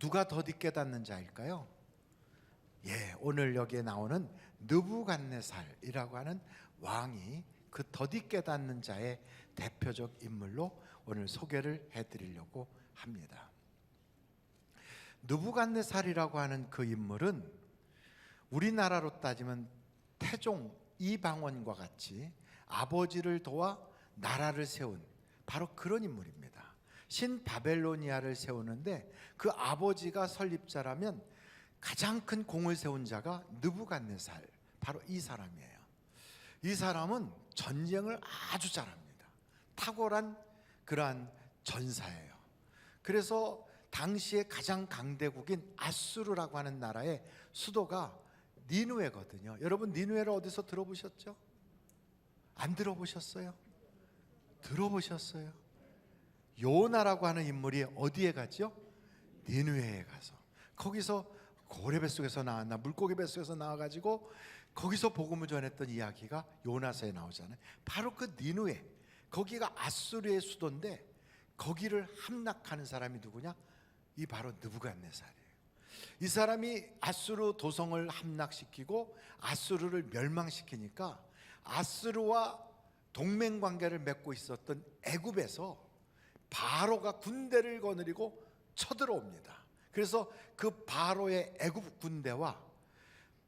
누가 더디 깨닫는 자일까요? 오늘 여기에 나오는 느부갓네살이라고 하는 왕이 그 더디 깨닫는 자의 대표적 인물로 오늘 소개를 해드리려고 합니다. 느부갓네살이라고 하는 그 인물은 우리나라로 따지면 태종 이방원과 같이 아버지를 도와 나라를 세운 바로 그런 인물입니다. 신바벨로니아를 세우는데 그 아버지가 설립자라면 가장 큰 공을 세운 자가 느부갓네살, 바로 이 사람이에요. 이 사람은 전쟁을 아주 잘합니다. 탁월한 그러한 전사예요. 그래서 당시에 가장 강대국인 아수르라고 하는 나라의 수도가 니누에거든요. 여러분, 니누에를 어디서 들어보셨죠? 안 들어보셨어요? 들어보셨어요? 요나라고 하는 인물이 어디에 가죠? 니누에에 가서, 거기서 고래 뱃속에서 나왔나 물고기 뱃속에서 나와가지고 거기서 복음을 전했던 이야기가 요나서에 나오잖아요. 바로 그 니누에, 거기가 아수르의 수도인데 거기를 함락하는 사람이 누구냐? 이 바로 느부갓네살이에요. 이 사람이 아수르 도성을 함락시키고 아수르를 멸망시키니까 아수르와 동맹관계를 맺고 있었던 애굽에서 바로가 군대를 거느리고 쳐들어옵니다. 그래서 그 바로의 애굽 군대와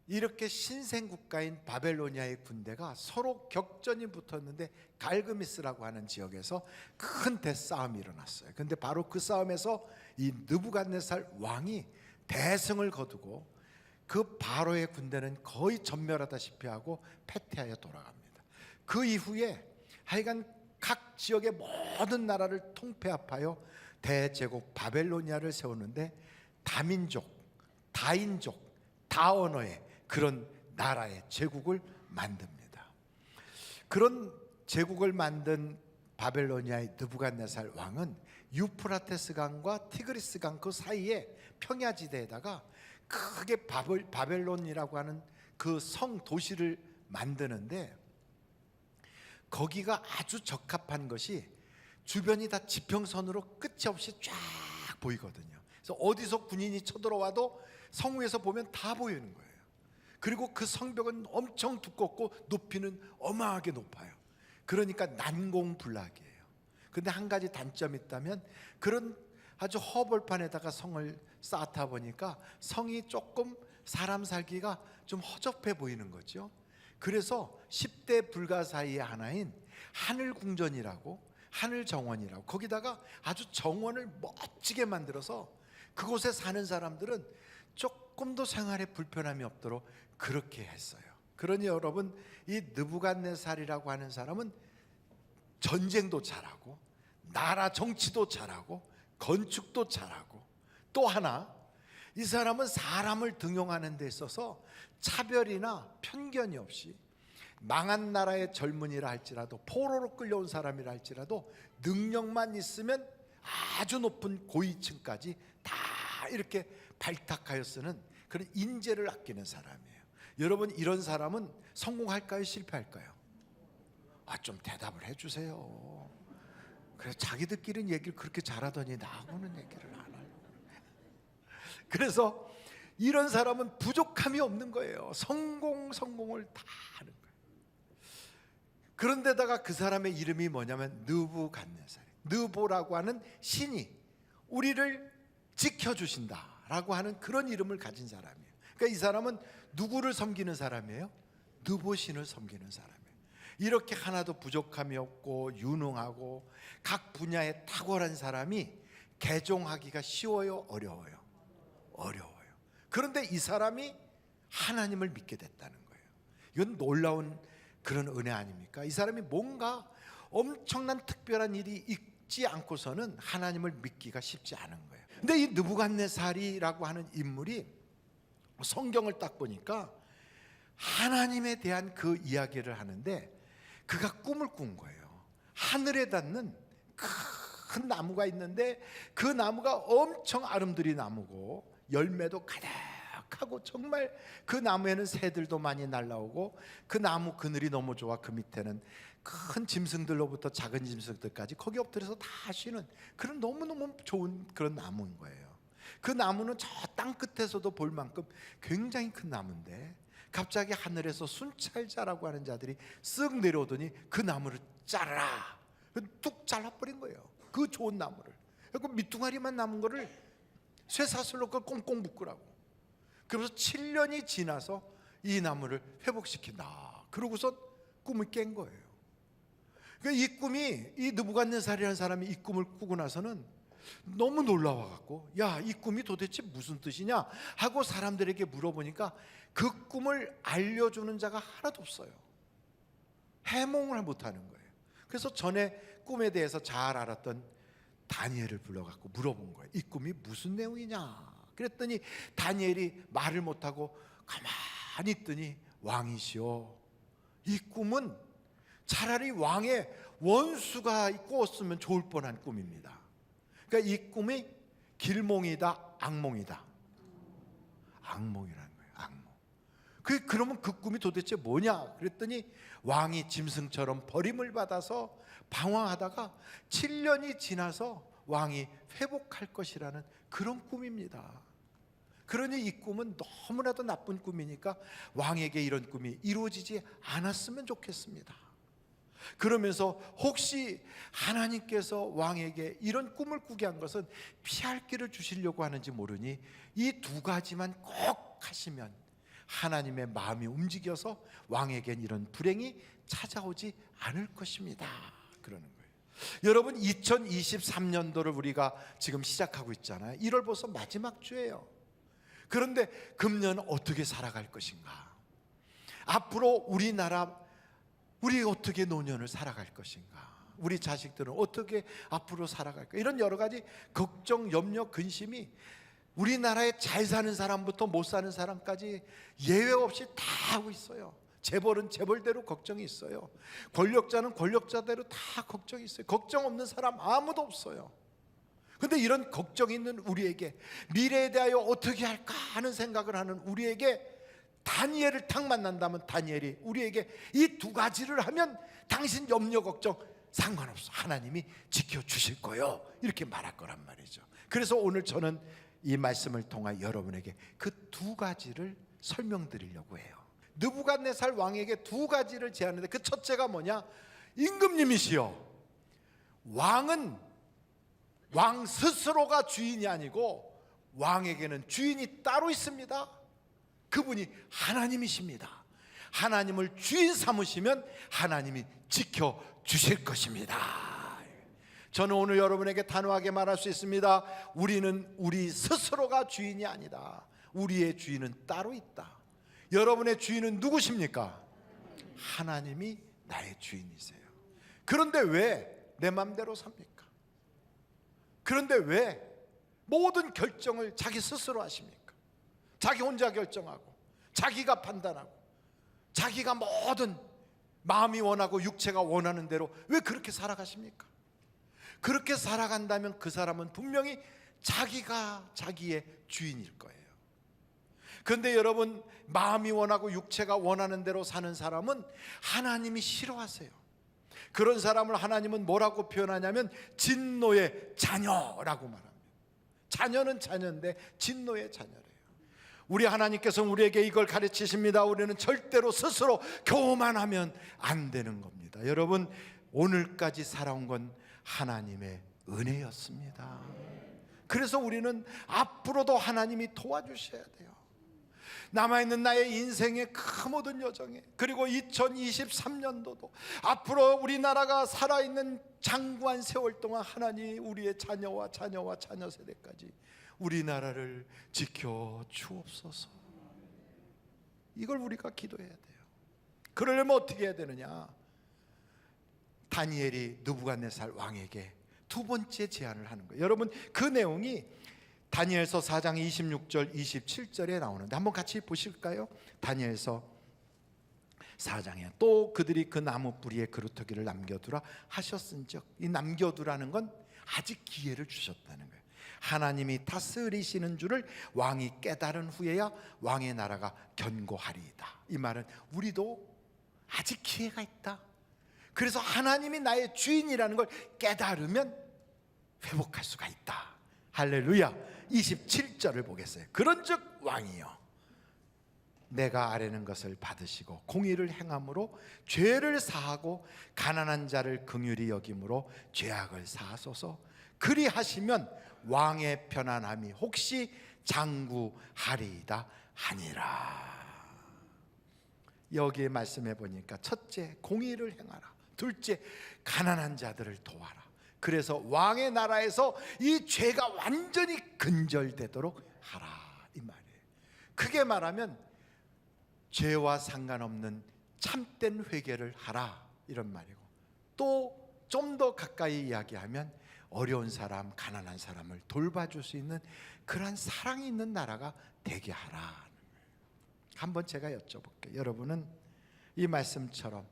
이렇게 신생국가인 바벨로니아의 군대가 서로 격전이 붙었는데 갈그미스라고 하는 지역에서 큰 대싸움이 일어났어요. 그런데 바로 그 싸움에서 이 느부갓네살 왕이 대승을 거두고 그 바로의 군대는 거의 전멸하다시피 하고 패퇴하여 돌아갑니다. 그 이후에 하여간 각 지역의 모든 나라를 통폐합하여 대제국 바벨로니아를 세우는데 다민족, 다인족, 다언어의 그런 나라의 제국을 만듭니다. 그런 제국을 만든 바벨로니아의 느부갓네살 왕은 유프라테스 강과 티그리스 강 그 사이에 평야지대에다가 크게 바벨론이라고 하는 그 성 도시를 만드는데 거기가 아주 적합한 것이 주변이 다 지평선으로 끝이 없이 쫙 보이거든요. 그래서 어디서 군인이 쳐들어와도 성 위에서 보면 다 보이는 거예요. 그리고 그 성벽은 엄청 두껍고 높이는 어마하게 높아요. 그러니까 난공불락이에요. 근데 한 가지 단점이 있다면 그런 아주 허벌판에다가 성을 쌓다 보니까 성이 조금 사람 살기가 좀 허접해 보이는 거죠. 그래서 10대 불가사의의 하나인 하늘궁전이라고, 하늘정원이라고, 거기다가 아주 정원을 멋지게 만들어서 그곳에 사는 사람들은 조금도 생활에 불편함이 없도록 그렇게 했어요. 그러니 여러분, 이 느부갓네살이라고 하는 사람은 전쟁도 잘하고 나라 정치도 잘하고 건축도 잘하고, 또 하나 이 사람은 사람을 등용하는 데 있어서 차별이나 편견이 없이 망한 나라의 젊은이라 할지라도, 포로로 끌려온 사람이라 할지라도 능력만 있으면 아주 높은 고위층까지 다 이렇게 발탁하여 쓰는 그런 인재를 아끼는 사람이에요. 여러분, 이런 사람은 성공할까요? 실패할까요? 좀 대답을 해주세요. 그래서 자기들끼리는 얘기를 그렇게 잘하더니 나하고는 얘기를 안 하려고. 그래서 이런 사람은 부족함이 없는 거예요. 성공을 다 하는 거예요. 그런데다가 그 사람의 이름이 뭐냐면 느부갓네살, 느보라고 하는 신이 우리를 지켜주신다라고 하는 그런 이름을 가진 사람이에요. 그러니까 이 사람은 누구를 섬기는 사람이에요? 느보신을 섬기는 사람이에요. 이렇게 하나도 부족함이 없고 유능하고 각 분야에 탁월한 사람이 개종하기가 쉬워요? 어려워요? 어려워요. 그런데 이 사람이 하나님을 믿게 됐다는 거예요. 이건 놀라운 그런 은혜 아닙니까? 이 사람이 뭔가 엄청난 특별한 일이 있지 않고서는 하나님을 믿기가 쉽지 않은 거예요. 근데 이 느부갓네살이라고 하는 인물이 성경을 딱 보니까 하나님에 대한 그 이야기를 하는데 그가 꿈을 꾼 거예요. 하늘에 닿는 큰 나무가 있는데 그 나무가 엄청 아름드리 나무고 열매도 가득하고 정말 그 나무에는 새들도 많이 날아오고 그 나무 그늘이 너무 좋아. 그 밑에는 큰 짐승들로부터 작은 짐승들까지 거기 엎드려서 다 쉬는 그런 너무너무 좋은 그런 나무인 거예요. 그 나무는 저 땅 끝에서도 볼 만큼 굉장히 큰 나무인데 갑자기 하늘에서 순찰자라고 하는 자들이 쓱 내려오더니 그 나무를 자르라, 뚝 잘라버린 거예요. 그 좋은 나무를. 그 밑둥아리만 남은 거를 쇠사슬로 그 꽁꽁 묶으라고. 그러면서 7년이 지나서 이 나무를 회복시킨다. 그러고서 꿈을 깬 거예요. 그러니까 이 꿈이, 이 느부갓네살이라는 사람이 이 꿈을 꾸고 나서는 너무 놀라워갖고, 야, 이 꿈이 도대체 무슨 뜻이냐 하고 사람들에게 물어보니까 그 꿈을 알려주는 자가 하나도 없어요. 해몽을 못하는 거예요. 그래서 전에 꿈에 대해서 잘 알았던 다니엘을 불러갖고 물어본 거예요. 이 꿈이 무슨 내용이냐. 그랬더니 다니엘이 말을 못하고 가만히 있더니, 왕이시여, 이 꿈은 차라리 왕의 원수가 꾸었으면 좋을 뻔한 꿈입니다. 그러니까 이 꿈이 길몽이다, 악몽이다. 악몽이라는 거예요. 악몽. 그러면 그 꿈이 도대체 뭐냐 그랬더니, 왕이 짐승처럼 버림을 받아서 방황하다가 7년이 지나서 왕이 회복할 것이라는 그런 꿈입니다. 그러니 이 꿈은 너무나도 나쁜 꿈이니까 왕에게 이런 꿈이 이루어지지 않았으면 좋겠습니다. 그러면서 혹시 하나님께서 왕에게 이런 꿈을 꾸게 한 것은 피할 길을 주시려고 하는지 모르니 이 두 가지만 꼭 하시면 하나님의 마음이 움직여서 왕에겐 이런 불행이 찾아오지 않을 것입니다. 그러는 거예요. 여러분, 2023년도를 우리가 지금 시작하고 있잖아요. 1월 벌써 마지막 주예요. 그런데 금년 어떻게 살아갈 것인가? 앞으로 우리나라, 우리 어떻게 노년을 살아갈 것인가? 우리 자식들은 어떻게 앞으로 살아갈까? 이런 여러 가지 걱정, 염려, 근심이 우리나라에 잘 사는 사람부터 못 사는 사람까지 예외 없이 다 하고 있어요. 재벌은 재벌대로 걱정이 있어요. 권력자는 권력자대로 다 걱정이 있어요. 걱정 없는 사람 아무도 없어요. 그런데 이런 걱정이 있는 우리에게, 미래에 대하여 어떻게 할까 하는 생각을 하는 우리에게 다니엘을 딱 만난다면 다니엘이 우리에게 이 두 가지를 하면 당신 염려 걱정 상관없어, 하나님이 지켜주실 거요, 이렇게 말할 거란 말이죠. 그래서 오늘 저는 이 말씀을 통해 여러분에게 그 두 가지를 설명드리려고 해요. 느부갓네살 왕에게 두 가지를 제안했는데 그 첫째가 뭐냐? 임금님이시여, 왕은 왕 스스로가 주인이 아니고 왕에게는 주인이 따로 있습니다. 그분이 하나님이십니다. 하나님을 주인 삼으시면 하나님이 지켜주실 것입니다. 저는 오늘 여러분에게 단호하게 말할 수 있습니다. 우리는 우리 스스로가 주인이 아니다. 우리의 주인은 따로 있다. 여러분의 주인은 누구십니까? 하나님이 나의 주인이세요. 그런데 왜 내 맘대로 삽니까? 그런데 왜 모든 결정을 자기 스스로 하십니까? 자기 혼자 결정하고 자기가 판단하고 자기가 모든 마음이 원하고 육체가 원하는 대로 왜 그렇게 살아가십니까? 그렇게 살아간다면 그 사람은 분명히 자기가 자기의 주인일 거예요. 그런데 여러분, 마음이 원하고 육체가 원하는 대로 사는 사람은 하나님이 싫어하세요. 그런 사람을 하나님은 뭐라고 표현하냐면 진노의 자녀라고 말합니다. 자녀는 자녀인데 진노의 자녀래요. 우리 하나님께서는 우리에게 이걸 가르치십니다. 우리는 절대로 스스로 교만하면 안 되는 겁니다. 여러분, 오늘까지 살아온 건 하나님의 은혜였습니다. 그래서 우리는 앞으로도 하나님이 도와주셔야 돼요. 남아있는 나의 인생의 그 모든 여정에, 그리고 2023년도도 앞으로 우리나라가 살아있는 장구한 세월 동안 하나님 우리의 자녀와 자녀 세대까지 우리나라를 지켜 주옵소서. 이걸 우리가 기도해야 돼요. 그러려면 어떻게 해야 되느냐? 다니엘이 느부갓네살 왕에게 두 번째 제안을 하는 거예요. 여러분, 그 내용이 다니엘서 4장 26절 27절에 나오는데 한번 같이 보실까요? 다니엘서 4장에 또 그들이 그 나무 뿌리에 그루터기를 남겨두라 하셨은즉, 이 남겨두라는 건 아직 기회를 주셨다는 거예요. 하나님이 다스리시는 줄을 왕이 깨달은 후에야 왕의 나라가 견고하리이다. 이 말은 우리도 아직 기회가 있다. 그래서 하나님이 나의 주인이라는 걸 깨달으면 회복할 수가 있다. 할렐루야. 27절을 보겠어요. 그런즉 왕이여 내가 아뢰는 것을 받으시고 공의를 행함으로 죄를 사하고 가난한 자를 긍휼히 여김으로 죄악을 사하소서. 그리하시면 왕의 편안함이 혹시 장구하리이다 하니라. 여기에 말씀해 보니까 첫째, 공의를 행하라. 둘째, 가난한 자들을 도와라. 그래서 왕의 나라에서 이 죄가 완전히 근절되도록 하라, 이 말이에요. 크게 말하면 죄와 상관없는 참된 회개를 하라, 이런 말이고, 또 좀 더 가까이 이야기하면 어려운 사람, 가난한 사람을 돌봐줄 수 있는 그러한 사랑이 있는 나라가 되게 하라. 한번 제가 여쭤볼게요. 여러분은 이 말씀처럼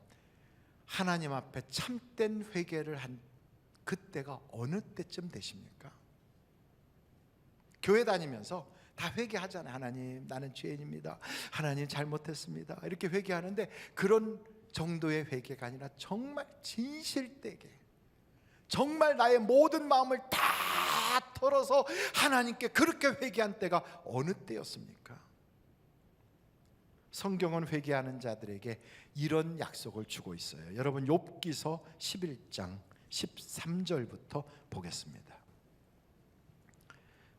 하나님 앞에 참된 회개를 한 그때가 어느 때쯤 되십니까? 교회 다니면서 다 회개하잖아요. 하나님, 나는 죄인입니다. 하나님, 잘못했습니다. 이렇게 회개하는데 그런 정도의 회개가 아니라 정말 진실되게, 정말 나의 모든 마음을 다 털어서 하나님께 그렇게 회개한 때가 어느 때였습니까? 성경은 회개하는 자들에게 이런 약속을 주고 있어요. 여러분, 욥기서 11장 13절부터 보겠습니다.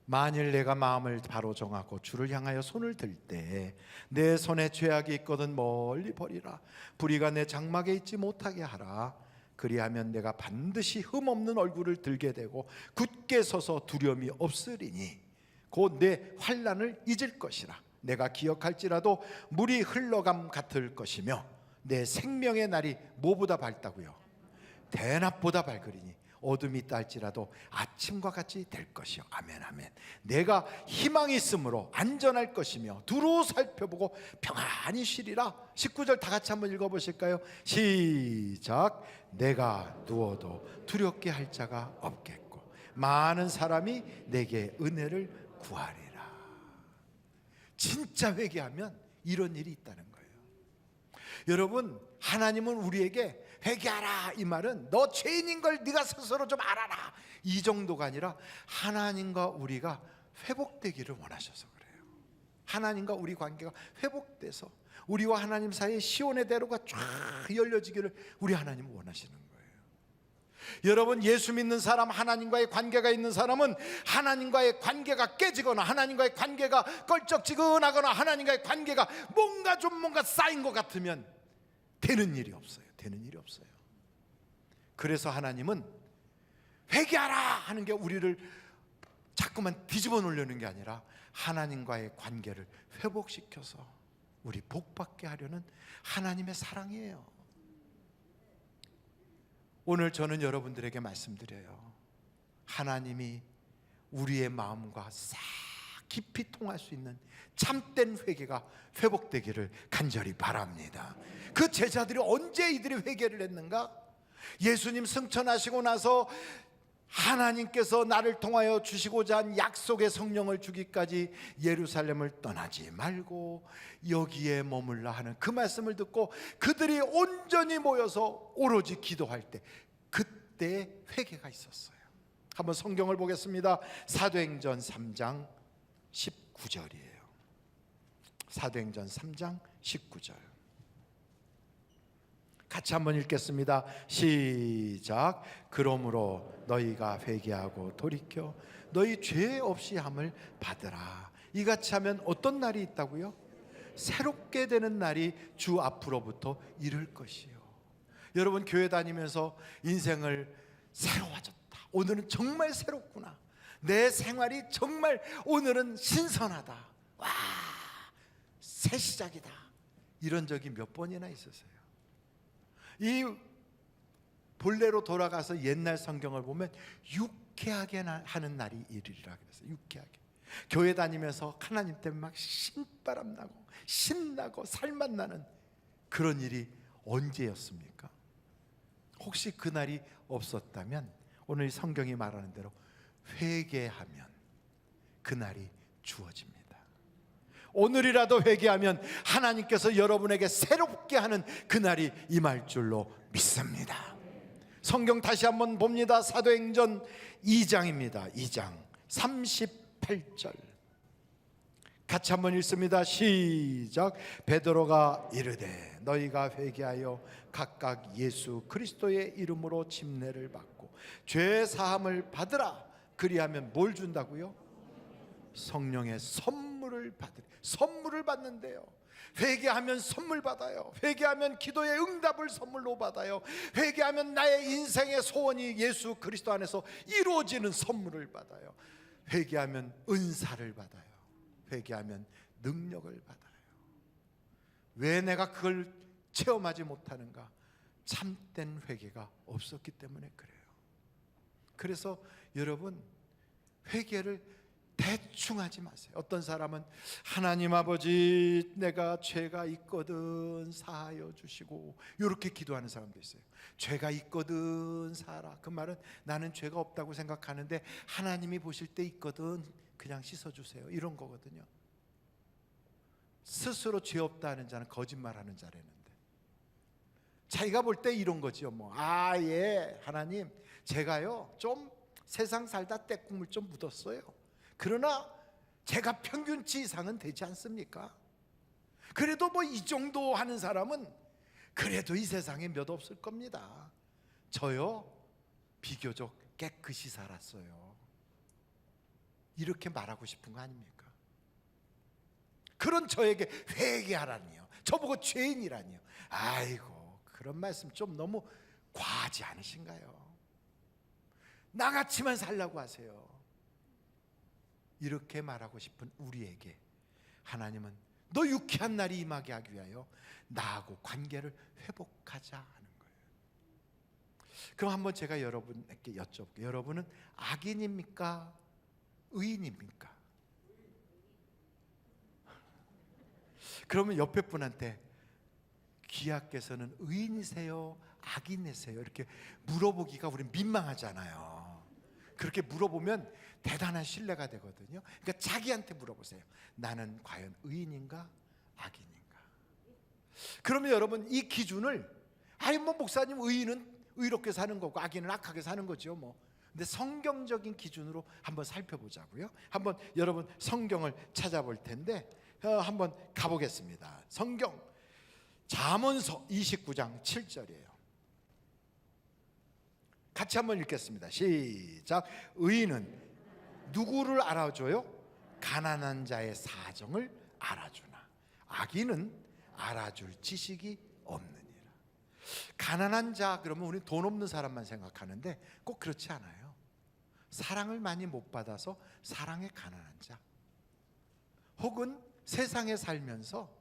만일 내가 마음을 바로 정하고 주를 향하여 손을 들 때 내 손에 죄악이 있거든 멀리 버리라. 불의가 내 장막에 있지 못하게 하라. 그리하면 내가 반드시 흠없는 얼굴을 들게 되고 굳게 서서 두려움이 없으리니 곧 내 환난을 잊을 것이라. 내가 기억할지라도 물이 흘러감 같을 것이며 내 생명의 날이 뭐보다 밝다고요? 대낮보다 밝으리니 어둠이 있다 할지라도 아침과 같이 될 것이요. 아멘 아멘. 내가 희망이 있으므로 안전할 것이며 두루 살펴보고 평안히 쉬리라. 19절 다 같이 한번 읽어보실까요? 시작. 내가 누워도 두렵게 할 자가 없겠고 많은 사람이 내게 은혜를 구하리라. 진짜 회개하면 이런 일이 있다는 거예요. 여러분, 하나님은 우리에게 회개하라, 이 말은 너 죄인인 걸 네가 스스로 좀 알아라, 이 정도가 아니라 하나님과 우리가 회복되기를 원하셔서 그래요. 하나님과 우리 관계가 회복돼서 우리와 하나님 사이에 시온의 대로가 쫙 열려지기를 우리 하나님은 원하시는 거예요. 여러분, 예수 믿는 사람, 하나님과의 관계가 있는 사람은 하나님과의 관계가 깨지거나 하나님과의 관계가 껄쩍지근하거나 하나님과의 관계가 뭔가 쌓인 것 같으면 되는 일이 없어요. 되는 일이 없어요. 그래서 하나님은 회개하라 하는 게 우리를 자꾸만 뒤집어 놓으려는 게 아니라 하나님과의 관계를 회복시켜서 우리 복받게 하려는 하나님의 사랑이에요. 오늘 저는 여러분들에게 말씀드려요. 하나님이 우리의 마음과 싹 깊이 통할 수 있는 참된 회개가 회복되기를 간절히 바랍니다. 그 제자들이 언제 이들이 회개를 했는가? 예수님 승천하시고 나서 하나님께서 나를 통하여 주시고자 한 약속의 성령을 주기까지 예루살렘을 떠나지 말고 여기에 머물라 하는 그 말씀을 듣고 그들이 온전히 모여서 오로지 기도할 때, 그때 회개가 있었어요. 한번 성경을 보겠습니다. 사도행전 3장 19절이에요. 사도행전 3장 19절 같이 한번 읽겠습니다. 시작. 그러므로 너희가 회개하고 돌이켜 너희 죄 없이 함을 받으라. 이같이 하면 어떤 날이 있다고요? 새롭게 되는 날이 주 앞으로부터 이를 것이요. 여러분, 교회 다니면서 인생을 새로워졌다, 오늘은 정말 새롭구나, 내 생활이 정말 오늘은 신선하다, 와, 새 시작이다, 이런 적이 몇 번이나 있었어요. 이 본래로 돌아가서 옛날 성경을 보면 유쾌하게 하는 날이 이르리라 그랬어요. 유쾌하게. 교회 다니면서 하나님 때문에 막 신바람 나고 신나고 살맛 나는 그런 일이 언제였습니까? 혹시 그 날이 없었다면 오늘 이 성경이 말하는 대로 회개하면 그 날이 주어집니다. 오늘이라도 회개하면 하나님께서 여러분에게 새롭게 하는 그날이 임할 줄로 믿습니다. 성경 다시 한번 봅니다. 사도행전 2장입니다. 2장 38 8절 같이 한번 읽습니다. 시작. 베드로가 이르되 너희가 회개하여 각각 예수 그리스도의 이름으로 침례를 받고 죄 사함을 받으라. 그리하면 뭘 준다고요? 성령의 선물을 받으리. 선물을 받는데요. 회개하면 선물 받아요. 회개하면 기도의 응답을 선물로 받아요. 회개하면 나의 인생의 소원이 예수 그리스도 안에서 이루어지는 선물을 받아요. 회개하면 은사를 받아요. 회개하면 능력을 받아요. 왜 내가 그걸 체험하지 못하는가? 참된 회개가 없었기 때문에 그래요. 그래서 여러분, 회개를 대충 하지 마세요. 어떤 사람은 하나님 아버지 내가 죄가 있거든 사하여 주시고 이렇게 기도하는 사람도 있어요. 죄가 있거든 사하라. 그 말은 나는 죄가 없다고 생각하는데 하나님이 보실 때 있거든 그냥 씻어주세요, 이런 거거든요. 스스로 죄 없다는 자는 거짓말하는 자라는데 자기가 볼 때 이런 거지요. 예 하나님 제가요 좀 세상 살다 때국물 좀 묻었어요. 그러나 제가 평균치 이상은 되지 않습니까? 그래도 이 정도 하는 사람은 그래도 이 세상에 몇 없을 겁니다. 저요 비교적 깨끗이 살았어요. 이렇게 말하고 싶은 거 아닙니까? 그런 저에게 회개하라니요, 저보고 죄인이라니요. 아이고 그런 말씀 좀 너무 과하지 않으신가요? 나같이만 살라고 하세요. 이렇게 말하고 싶은 우리에게 하나님은 너 유쾌한 날이 임하게 하기 위하여 나하고 관계를 회복하자 하는 거예요. 그럼 한번 제가 여러분에게 여쭤볼게요. 여러분은 악인입니까? 의인입니까? 그러면 옆에 분한테 귀하께서는 의인이세요? 악인이세요? 이렇게 물어보기가 우린 민망하잖아요. 그렇게 물어보면 대단한 신뢰가 되거든요. 그러니까 자기한테 물어보세요. 나는 과연 의인인가 악인인가? 그러면 여러분 이 기준을 목사님 의인은 의롭게 사는 거고 악인은 악하게 사는 거죠 근데 성경적인 기준으로 한번 살펴보자고요. 한번 여러분 성경을 찾아볼 텐데 한번 가보겠습니다. 성경 잠언서 29장 7절이에요. 같이 한번 읽겠습니다. 시작. 의인은 누구를 알아줘요? 가난한 자의 사정을 알아주나 악인은 알아줄 지식이 없느니라. 가난한 자 그러면 우리는 돈 없는 사람만 생각하는데 꼭 그렇지 않아요. 사랑을 많이 못 받아서 사랑에 가난한 자, 혹은 세상에 살면서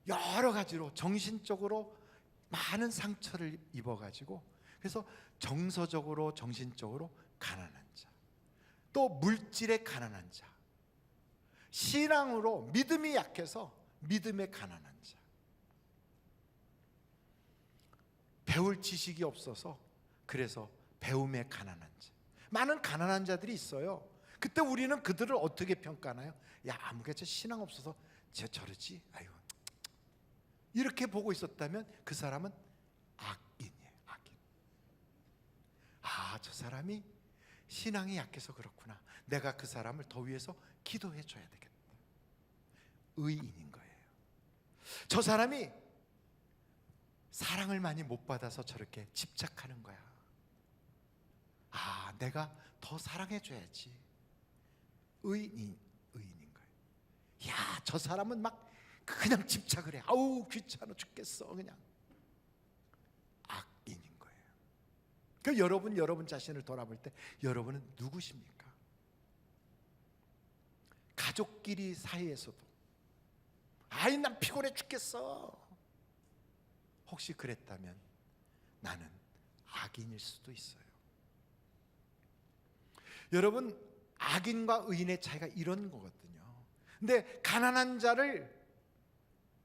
여러 가지로 정신적으로 많은 상처를 입어가지고 그래서 정서적으로 정신적으로 가난한 자, 또 물질에 가난한 자, 신앙으로 믿음이 약해서 믿음에 가난한 자, 배울 지식이 없어서 그래서 배움에 가난한 자, 많은 가난한 자들이 있어요. 그때 우리는 그들을 어떻게 평가하나요? 야 아무개체 신앙 없어서 저러지, 아이고 이렇게 보고 있었다면 그 사람은 악인이에요. 악인. 저 사람이 신앙이 약해서 그렇구나, 내가 그 사람을 더 위해서 기도해 줘야 되겠다. 의인인 거예요. 저 사람이 사랑을 많이 못 받아서 저렇게 집착하는 거야. 내가 더 사랑해 줘야지. 의인인 거예요. 저 사람은 막 그냥 집착을 해. 귀찮아 죽겠어. 그냥 악인인 거예요. 그 여러분 자신을 돌아볼 때 여러분은 누구십니까? 가족끼리 사이에서도 난 피곤해 죽겠어. 혹시 그랬다면 나는 악인일 수도 있어요. 여러분 악인과 의인의 차이가 이런 거거든요. 근데 가난한 자를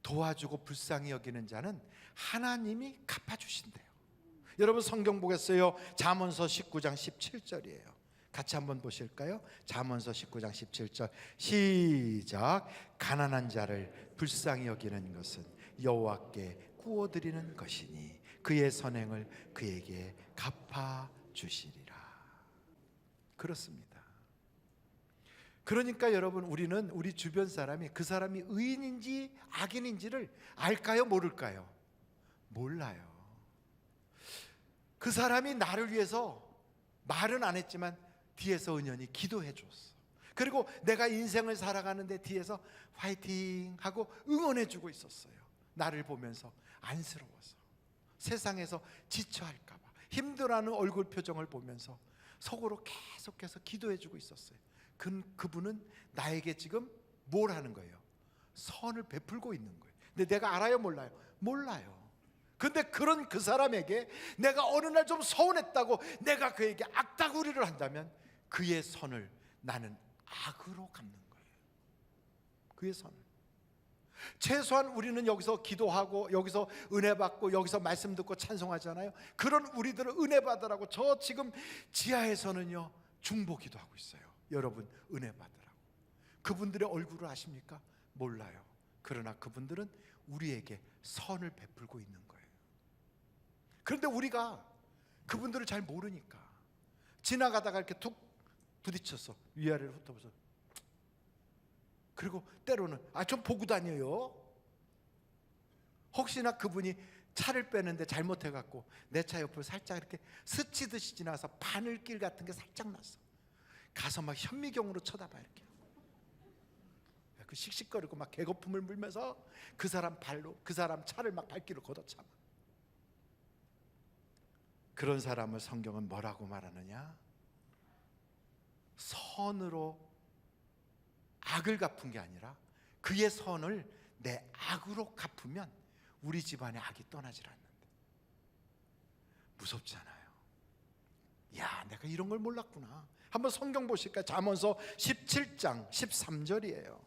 도와주고 불쌍히 여기는 자는 하나님이 갚아주신대요. 여러분 성경 보겠어요. 잠언서 19장 17절이에요. 같이 한번 보실까요? 잠언서 19장 17절 시작. 가난한 자를 불쌍히 여기는 것은 여호와께 구워드리는 것이니 그의 선행을 그에게 갚아주시리라. 그렇습니다. 그러니까 여러분, 우리는 우리 주변 사람이 그 사람이 의인인지 악인인지를 알까요, 모를까요? 몰라요. 그 사람이 나를 위해서 말은 안 했지만 뒤에서 은연히 기도해 줬어. 그리고 내가 인생을 살아가는데 뒤에서 화이팅 하고 응원해 주고 있었어요. 나를 보면서 안쓰러워서, 세상에서 지쳐할까 봐 힘들어하는 얼굴 표정을 보면서 속으로 계속해서 기도해 주고 있었어요. 그분은 나에게 지금 뭘 하는 거예요? 선을 베풀고 있는 거예요. 근데 내가 알아요, 몰라요? 몰라요. 근데 그런 그 사람에게 내가 어느 날 좀 서운했다고 내가 그에게 악다구리를 한다면 그의 선을 나는 악으로 갚는 거예요. 그의 선을. 최소한 우리는 여기서 기도하고 여기서 은혜 받고 여기서 말씀 듣고 찬송하잖아요. 그런 우리들은 은혜 받으라고 저 지금 지하에서는요 중보기도 하고 있어요. 여러분 은혜 받으라고. 그분들의 얼굴을 아십니까? 몰라요. 그러나 그분들은 우리에게 선을 베풀고 있는 거예요. 그런데 우리가 그분들을 잘 모르니까 지나가다가 이렇게 툭 부딪혔어. 위아래를 훑어보서. 그리고 때로는 좀 보고 다녀요. 혹시나 그분이 차를 빼는데 잘못해갖고 내 차 옆을 살짝 이렇게 스치듯이 지나가서 바늘길 같은 게 살짝 났어. 가서 막 현미경으로 쳐다봐. 이렇게 그 씩씩거리고 막 개거품을 물면서 그 사람 발로 그 사람 차를 막 발길을 걷어차마. 그런 사람을 성경은 뭐라고 말하느냐? 선으로 악을 갚은 게 아니라 그의 선을 내 악으로 갚으면 우리 집안의 악이 떠나질 않는다. 무섭잖아요. 야, 내가 이런 걸 몰랐구나. 한번 성경 보실까요? 잠언서 17장 13절이에요.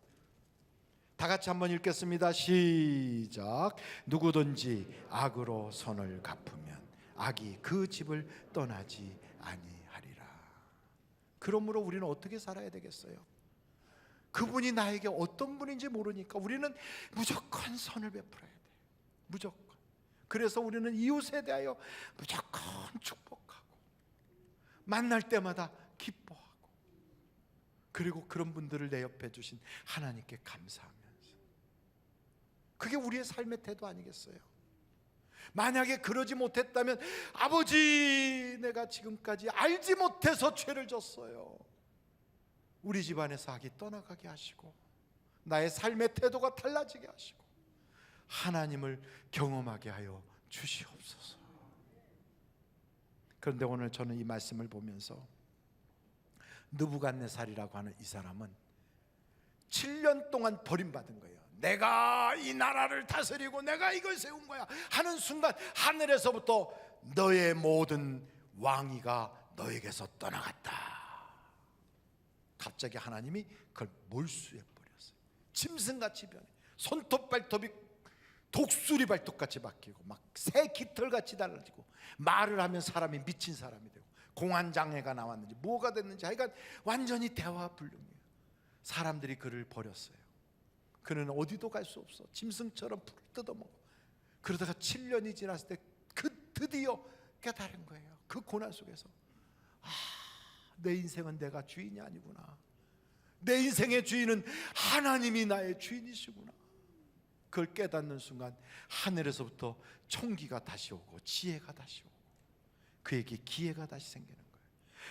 다 같이 한번 읽겠습니다. 시작. 누구든지 악으로 선을 갚으면 악이 그 집을 떠나지 아니하리라. 그러므로 우리는 어떻게 살아야 되겠어요? 그분이 나에게 어떤 분인지 모르니까 우리는 무조건 선을 베풀어야 돼. 무조건. 그래서 우리는 이웃에 대하여 무조건 축복하고 만날 때마다 기뻐하고, 그리고 그런 분들을 내 옆에 주신 하나님께 감사하면서. 그게 우리의 삶의 태도 아니겠어요? 만약에 그러지 못했다면 아버지, 내가 지금까지 알지 못해서 죄를 졌어요. 우리 집안에서 악이 떠나가게 하시고 나의 삶의 태도가 달라지게 하시고 하나님을 경험하게 하여 주시옵소서. 그런데 오늘 저는 이 말씀을 보면서 느부갓네살이라고 하는 이 사람은 7년 동안 버림받은 거예요. 내가 이 나라를 다스리고 내가 이걸 세운 거야 하는 순간 하늘에서부터 너의 모든 왕위가 너에게서 떠나갔다. 갑자기 하나님이 그걸 몰수해 버렸어요. 짐승같이 변해. 손톱 발톱이 독수리 발톱같이 바뀌고 막 새 깃털같이 달라지고, 말을 하면 사람이 미친 사람이 되고, 공황장애가 나왔는지 뭐가 됐는지 하여간 완전히 대화불능이에요. 사람들이 그를 버렸어요. 그는 어디도 갈 수 없어. 짐승처럼 풀을 뜯어먹어. 그러다가 7년이 지났을 때 드디어 깨달은 거예요. 그 고난 속에서 내 인생은 내가 주인이 아니구나. 내 인생의 주인은 하나님이 나의 주인이시구나. 그걸 깨닫는 순간 하늘에서부터 총기가 다시 오고 지혜가 다시 오고 그에게 기회가 다시 생기는 거예요.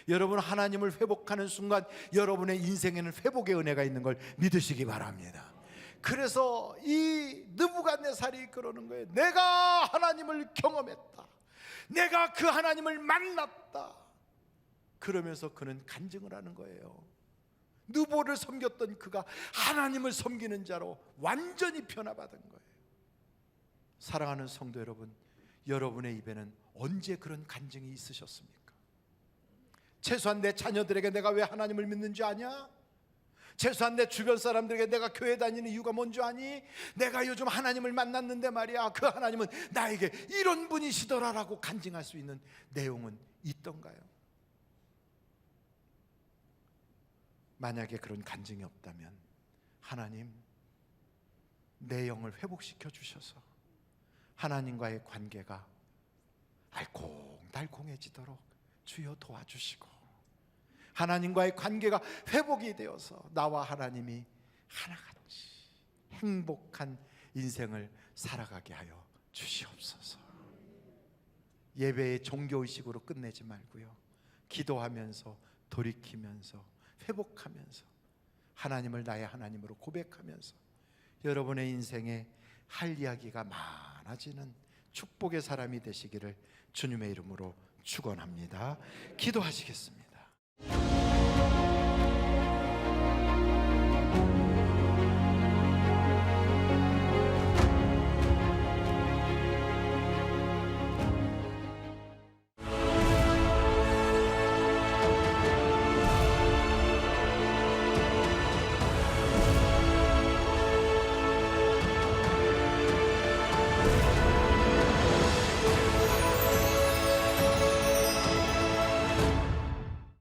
여러분, 하나님을 회복하는 순간 여러분의 인생에는 회복의 은혜가 있는 걸 믿으시기 바랍니다. 그래서 이 느부갓네살이 그러는 거예요. 내가 하나님을 경험했다. 내가 그 하나님을 만났다. 그러면서 그는 간증을 하는 거예요. 느보를 섬겼던 그가 하나님을 섬기는 자로 완전히 변화받은 거예요. 사랑하는 성도 여러분, 여러분의 입에는 언제 그런 간증이 있으셨습니까? 최소한 내 자녀들에게 내가 왜 하나님을 믿는지 아냐? 최소한 내 주변 사람들에게 내가 교회 다니는 이유가 뭔지 아니? 내가 요즘 하나님을 만났는데 말이야, 그 하나님은 나에게 이런 분이시더라라고 간증할 수 있는 내용은 있던가요? 만약에 그런 간증이 없다면 하나님, 내 영을 회복시켜 주셔서 하나님과의 관계가 알콩달콩해지도록 주여 도와주시고, 하나님과의 관계가 회복이 되어서 나와 하나님이 하나같이 행복한 인생을 살아가게 하여 주시옵소서. 예배의 종교의식으로 끝내지 말고요, 기도하면서 돌이키면서 회복하면서 하나님을 나의 하나님으로 고백하면서 여러분의 인생에 할 이야기가 많아지는 축복의 사람이 되시기를 주님의 이름으로 축원합니다. 기도하시겠습니다.